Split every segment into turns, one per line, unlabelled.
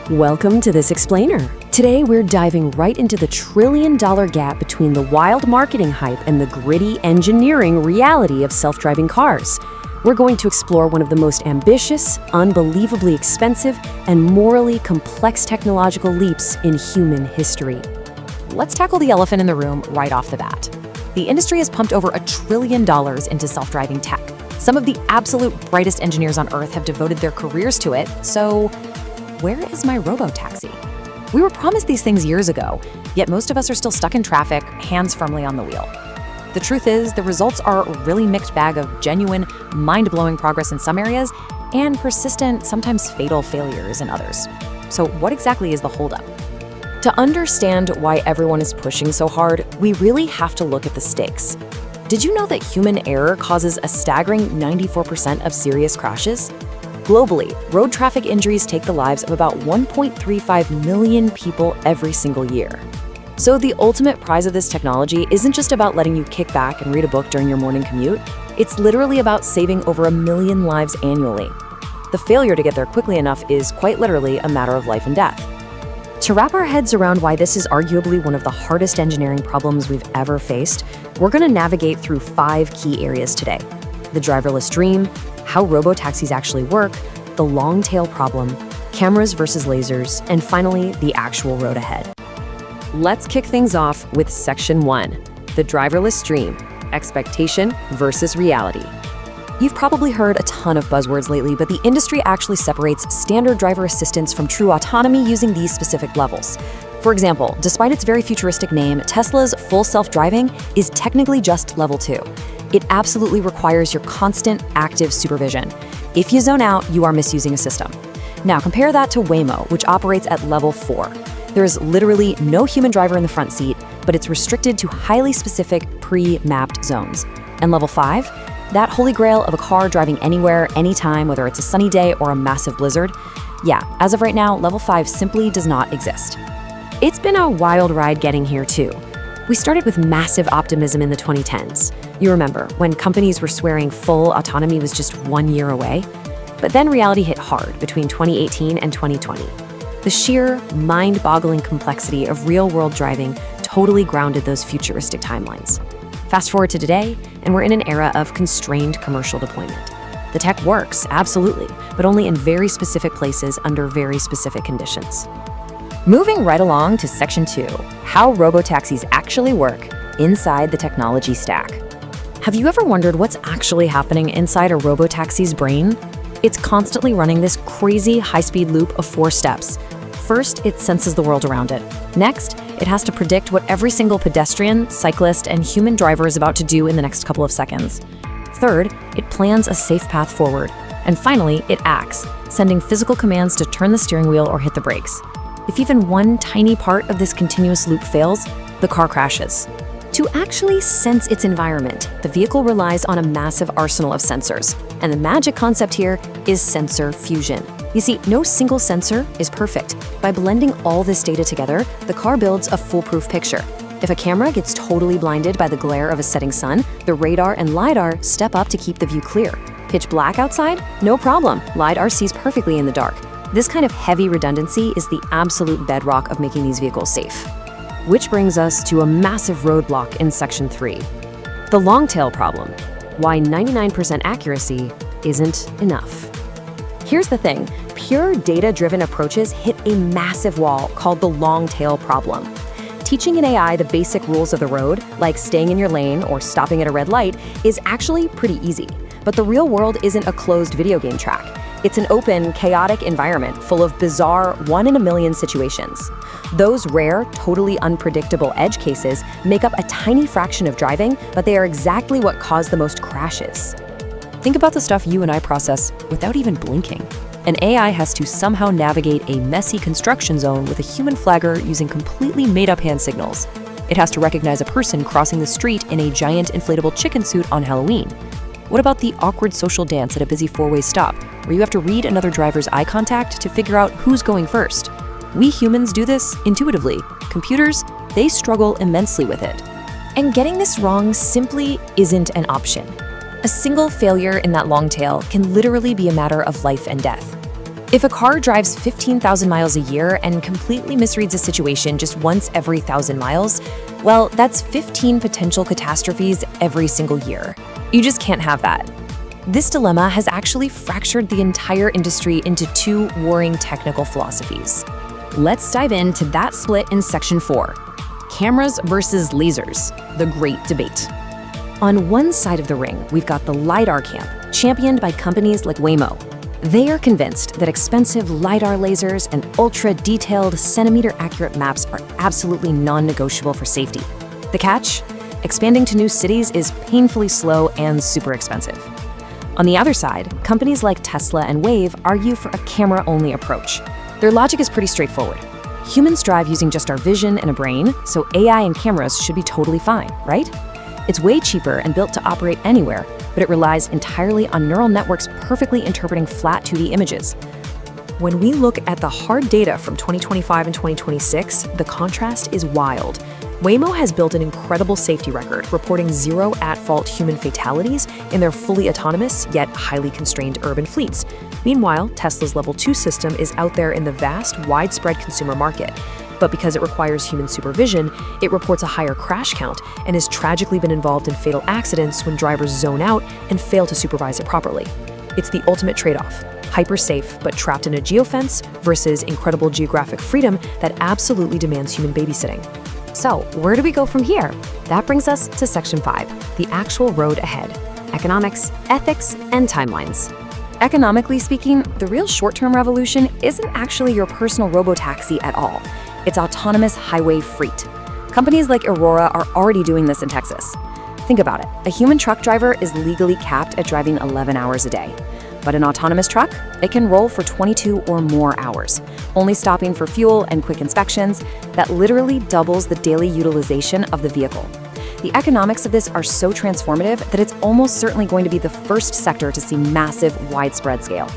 Welcome to this explainer. Today we're diving right into the trillion-dollar gap between the wild marketing hype and the gritty engineering reality of self-driving cars. We're going to explore one of the most ambitious, unbelievably expensive, and morally complex technological leaps in human history.
Let's tackle the elephant in the room right off the bat. The industry has pumped over $1 trillion into self-driving tech. Some of the absolute brightest engineers on Earth have devoted their careers to it, so where is my robo-taxi? We were promised these things years ago, yet most of us are still stuck in traffic, hands firmly on the wheel. The truth is, the results are a really mixed bag of genuine, mind-blowing progress in some areas and persistent, sometimes fatal failures in others. So what exactly is the holdup?
To understand why everyone is pushing so hard, we really have to look at the stakes. Did you know that human error causes a staggering 94% of serious crashes? Globally, road traffic injuries take the lives of about 1.35 million people every single year. So the ultimate prize of this technology isn't just about letting you kick back and read a book during your morning commute. It's literally about saving over 1 million lives annually. The failure to get there quickly enough is quite literally a matter of life and death. To wrap our heads around why this is arguably one of the hardest engineering problems we've ever faced, we're going to navigate through 5 key areas today: the driverless dream, how robo-taxis actually work, the long-tail problem, cameras versus lasers, and finally, the actual road ahead. Let's kick things off with Section 1, the driverless dream, expectation versus reality. You've probably heard a ton of buzzwords lately, but the industry actually separates standard driver assistance from true autonomy using these specific levels. For example, despite its very futuristic name, Tesla's full self-driving is technically just level 2. It absolutely requires your constant, active supervision. If you zone out, you are misusing a system. Now compare that to Waymo, which operates at level 4. There is literally no human driver in the front seat, but it's restricted to highly specific, pre-mapped zones. And level 5? That holy grail of a car driving anywhere, anytime, whether it's a sunny day or a massive blizzard? Yeah, as of right now, level 5 simply does not exist. It's been a wild ride getting here too. We started with massive optimism in the 2010s. You remember, when companies were swearing full autonomy was just 1 year away? But then reality hit hard between 2018 and 2020. The sheer, mind-boggling complexity of real-world driving totally grounded those futuristic timelines. Fast forward to today, and we're in an era of constrained commercial deployment. The tech works, absolutely, but only in very specific places under very specific conditions. Moving right along to Section 2, how robotaxis actually work inside the technology stack. Have you ever wondered what's actually happening inside a robotaxi's brain? It's constantly running this crazy high-speed loop of 4 steps. First, it senses the world around it. Next, it has to predict what every single pedestrian, cyclist, and human driver is about to do in the next couple of seconds. Third, it plans a safe path forward. And finally, it acts, sending physical commands to turn the steering wheel or hit the brakes. If even one tiny part of this continuous loop fails, the car crashes. To actually sense its environment, the vehicle relies on a massive arsenal of sensors. And the magic concept here is sensor fusion. You see, no single sensor is perfect. By blending all this data together, the car builds a foolproof picture. If a camera gets totally blinded by the glare of a setting sun, the radar and lidar step up to keep the view clear. Pitch black outside? No problem. Lidar sees perfectly in the dark. This kind of heavy redundancy is the absolute bedrock of making these vehicles safe. Which brings us to a massive roadblock in Section 3. The long-tail problem. Why 99% accuracy isn't enough. Here's the thing. Pure data-driven approaches hit a massive wall called the long-tail problem. Teaching an AI the basic rules of the road, like staying in your lane or stopping at a red light, is actually pretty easy. But the real world isn't a closed video game track. It's an open, chaotic environment full of bizarre, 1 in a million situations. Those rare, totally unpredictable edge cases make up a tiny fraction of driving, but they are exactly what cause the most crashes. Think about the stuff you and I process without even blinking. An AI has to somehow navigate a messy construction zone with a human flagger using completely made-up hand signals. It has to recognize a person crossing the street in a giant inflatable chicken suit on Halloween. What about the awkward social dance at a busy 4-way stop, where you have to read another driver's eye contact to figure out who's going first? We humans do this intuitively. Computers, they struggle immensely with it. And getting this wrong simply isn't an option. A single failure in that long tail can literally be a matter of life and death.
If a car drives 15,000 miles a year and completely misreads a situation just once every 1,000 miles, well, that's 15 potential catastrophes every single year. You just can't have that. This dilemma has actually fractured the entire industry into two warring technical philosophies. Let's dive into that split in Section 4. Cameras versus lasers, the great debate. On one side of the ring, we've got the lidar camp, championed by companies like Waymo. They are convinced that expensive lidar lasers and ultra-detailed, centimeter-accurate maps are absolutely non-negotiable for safety. The catch? Expanding to new cities is painfully slow and super expensive. On the other side, companies like Tesla and Wave argue for a camera-only approach. Their logic is pretty straightforward. Humans drive using just our vision and a brain, so AI and cameras should be totally fine, right? It's way cheaper and built to operate anywhere, but it relies entirely on neural networks perfectly interpreting flat 2D images. When we look at the hard data from 2025 and 2026, the contrast is wild. Waymo has built an incredible safety record, reporting 0 at-fault human fatalities in their fully autonomous yet highly constrained urban fleets. Meanwhile, Tesla's Level 2 system is out there in the vast, widespread consumer market. But because it requires human supervision, it reports a higher crash count and has tragically been involved in fatal accidents when drivers zone out and fail to supervise it properly. It's the ultimate trade-off. Hyper-safe, but trapped in a geofence versus incredible geographic freedom that absolutely demands human babysitting.
So, where do we go from here? That brings us to Section 5, the actual road ahead: economics, ethics, and timelines. Economically speaking, the real short-term revolution isn't actually your personal robotaxi at all. It's autonomous highway freight. Companies like Aurora are already doing this in Texas. Think about it. A human truck driver is legally capped at driving 11 hours a day. But an autonomous truck, it can roll for 22 or more hours, only stopping for fuel and quick inspections. That literally doubles the daily utilization of the vehicle. The economics of this are so transformative that it's almost certainly going to be the first sector to see massive, widespread scale.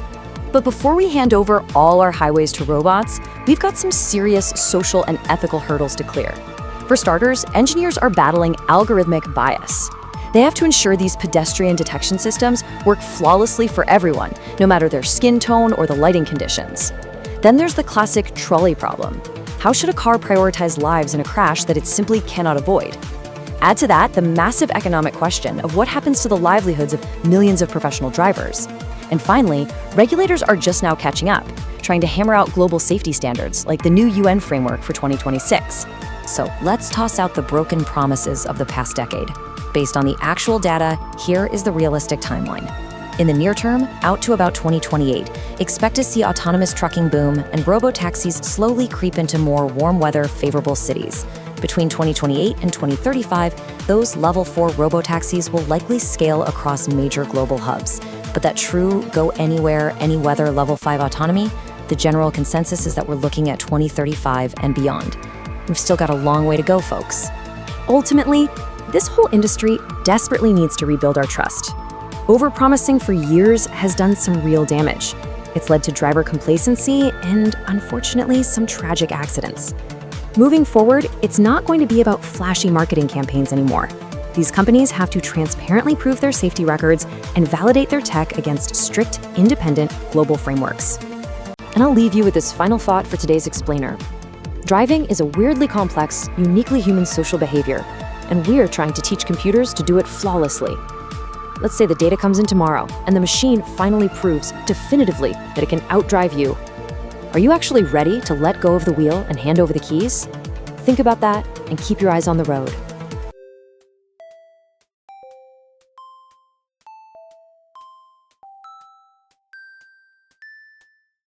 But before we hand over all our highways to robots, we've got some serious social and ethical hurdles to clear. For starters, engineers are battling algorithmic bias. They have to ensure these pedestrian detection systems work flawlessly for everyone, no matter their skin tone or the lighting conditions. Then there's the classic trolley problem. How should a car prioritize lives in a crash that it simply cannot avoid? Add to that the massive economic question of what happens to the livelihoods of millions of professional drivers. And finally, regulators are just now catching up, trying to hammer out global safety standards like the new UN framework for 2026. So let's toss out the broken promises of the past decade. Based on the actual data, here is the realistic timeline. In the near term, out to about 2028, expect to see autonomous trucking boom and robotaxis slowly creep into more warm weather, favorable cities. Between 2028 and 2035, those level 4 robotaxis will likely scale across major global hubs. But that true go anywhere, any weather level 5 autonomy, the general consensus is that we're looking at 2035 and beyond. We've still got a long way to go, folks. Ultimately, this whole industry desperately needs to rebuild our trust. Overpromising for years has done some real damage. It's led to driver complacency and, unfortunately, some tragic accidents. Moving forward, it's not going to be about flashy marketing campaigns anymore. These companies have to transparently prove their safety records and validate their tech against strict, independent, global frameworks. And I'll leave you with this final thought for today's explainer. Driving is a weirdly complex, uniquely human social behavior, and we're trying to teach computers to do it flawlessly. Let's say the data comes in tomorrow, and the machine finally proves definitively that it can outdrive you. Are you actually ready to let go of the wheel and hand over the keys? Think about that and keep your eyes on the road.